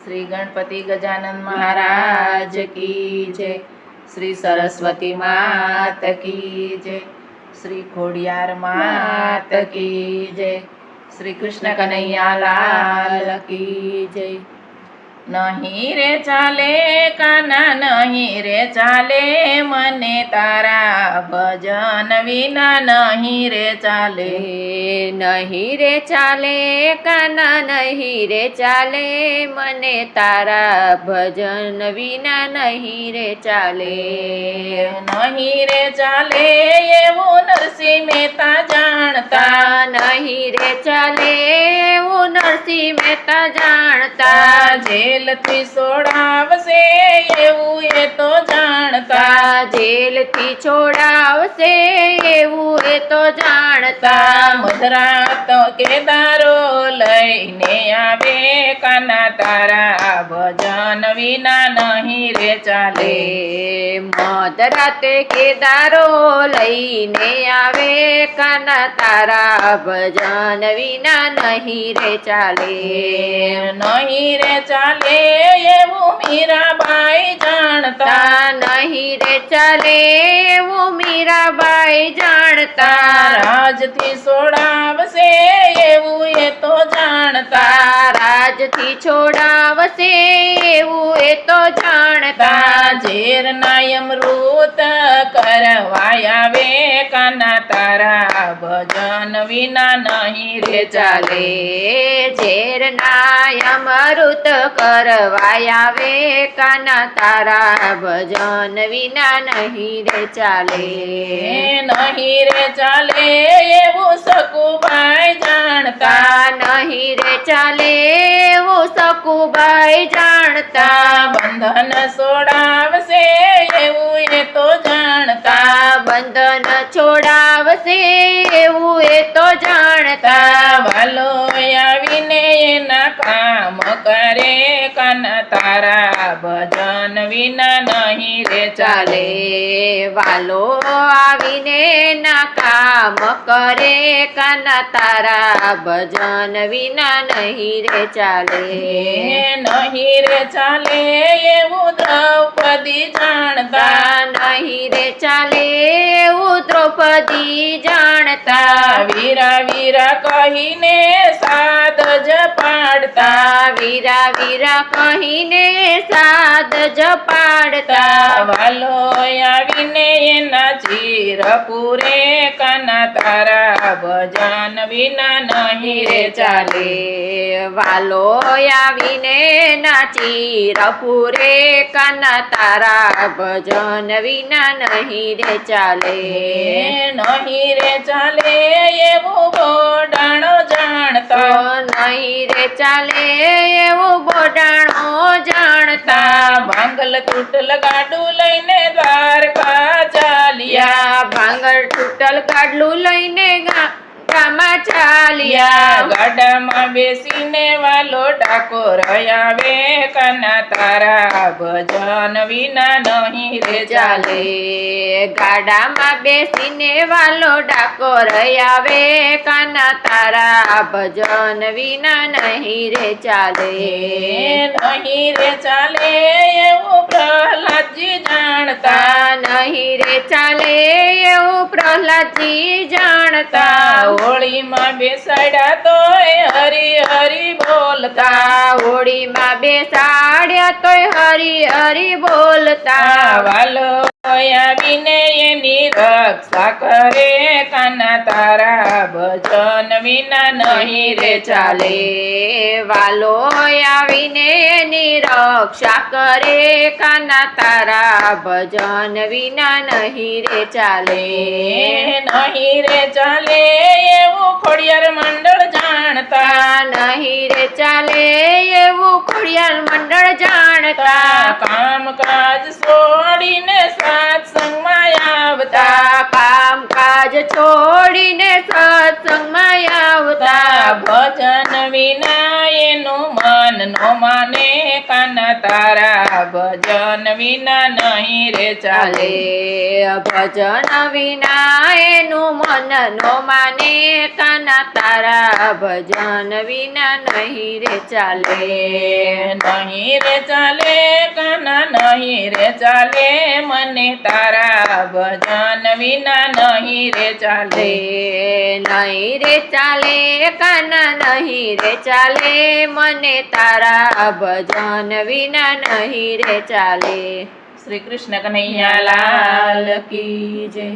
श्री गणपति गजानन महाराज की जय। श्री सरस्वती मात की जय। श्री खोडियार मात की जय। श्री कृष्ण कन्हैया लाल की जय। नहीं रे चाले काना नहीं रे चाले, मने तारा भजन विना नहीं रे चाले। नहीं रे चाले काना नहीं रे चाले, मने तारा भजन विना नहीं रे चाले। नहीं रे चाले एवं नरसिंह मेहता जानता, नहीं रे चाले वो नरसिंह मेहता जानता। जेल थी सोड़ावसे एवं ये तो जानता, जेल थी छोड़ावसे एवं ये तो जानता। मधरात केदारो लईने आवे, काना तारा भजन विना नहीं रे चाले। मधराते केदारो लईने आवे, काना तारा भजन विना नहीं रे चाले। नहीं रे चाले एवं मीराबाई जानता, नहीं रे चाले वो मीराबाई जानता। राज थी सोड़ावसे एवं ये तो जानता, राज थी छोड़ावसे एवं ये तो जानता। झेर नायम रूत करवाया वे, काना तारा भजन विना नहीं रे चाले। झेर नायम रुत करवाया वे, काना तारा भजन विना नहीं रे चाले। नहीं रे चाले एवं सकुबाई जानता, नहीं रे चाले वो सकुबाई जानता। बंधन सोड़ावसे एवं ये तो जानता, बंधन छोड़ावसे एवं ये तो जानता। वालो आवीने एना काम करे, काना तारा भजन विना नहीं रे चाले। वालो आवीने ना काम करे, काना तारा भजन विना नहीं रे चाले। नहीं रे चाले एवं द्रौपदी जानता, नहीं रे चाले वो द्रौपदी जानता। वीरा वीरा कहीने साध जपाड़ता, वीरा वीरा कहीने साध जपाड़ता। वालो आवीने एना चीर पूरे, काना तारा भजन विना नहीं रे चाले। वालो आवीने नाची रपूरे, काना तारा भजन विना नहीं रे चाले। नहीं रे चाले एवं बोडाणो जानता, नहीं रे चाले एवं बोडाणो जानता। भांगल तूटल गाडू लईने द्वारका चालिया, भांगल तूटल गाडलू लईने गामा चालिया। गाडाમાં બેસીને વાલો ડાકોર આવે, કાના તારા ભજન વિના નહીં રે ચાલે। ગાડામાં બેસીને વાલો ડાકોર આવે, કાના તારા ભજન વિના નહીં રે ચાલે। નહીં રે ચાલે એવું પ્રહલાદજી જાણતા, નહીં રે ચાલે એવું પ્રહલાદજી જાણતા। હોળીમાં બેસાડ્યા તોય હરી હરી બોલતા, હોળીમાં બેસાડ્યા તોય હરી હરી બોલતા। વાલો આવીને એની રક્ષા કરે, કાના તારા ભજન વિના નહીં રે ચાલે। વાલો આવીને એની રક્ષા કરે, કાના તારા ભજન વિના નહીં રે ચાલે। નહીં રે ચાલે એવું ખોડિયાર મંડળ જાણતા, નહીં રે ચાલે એવું ખોડિયાર મંડળ જાણતા। કામકાજ છોડીને સત્સંગમાં આવતા, કામકાજ છોડીને સત્સંગમાં આવતા। ભજન વિના એનું મન નો માને કાના તારા ભજન વિના નહીં રે ચાલે. ભજન વિના એનું મન નો માને કાના તારા ભજન વિના નહીં રે ચાલે. નહીં રે ચાલે કાના નહીં રે ચાલે મને તારા ભજન વિના નહીં રે ચાલે. નહીં રે ચાલે કાના નહીં રે ચાલે મને તારા ભજન વિના નહીં રે ચાલે. શ્રી કૃષ્ણ કનૈયા લાલ કી જય.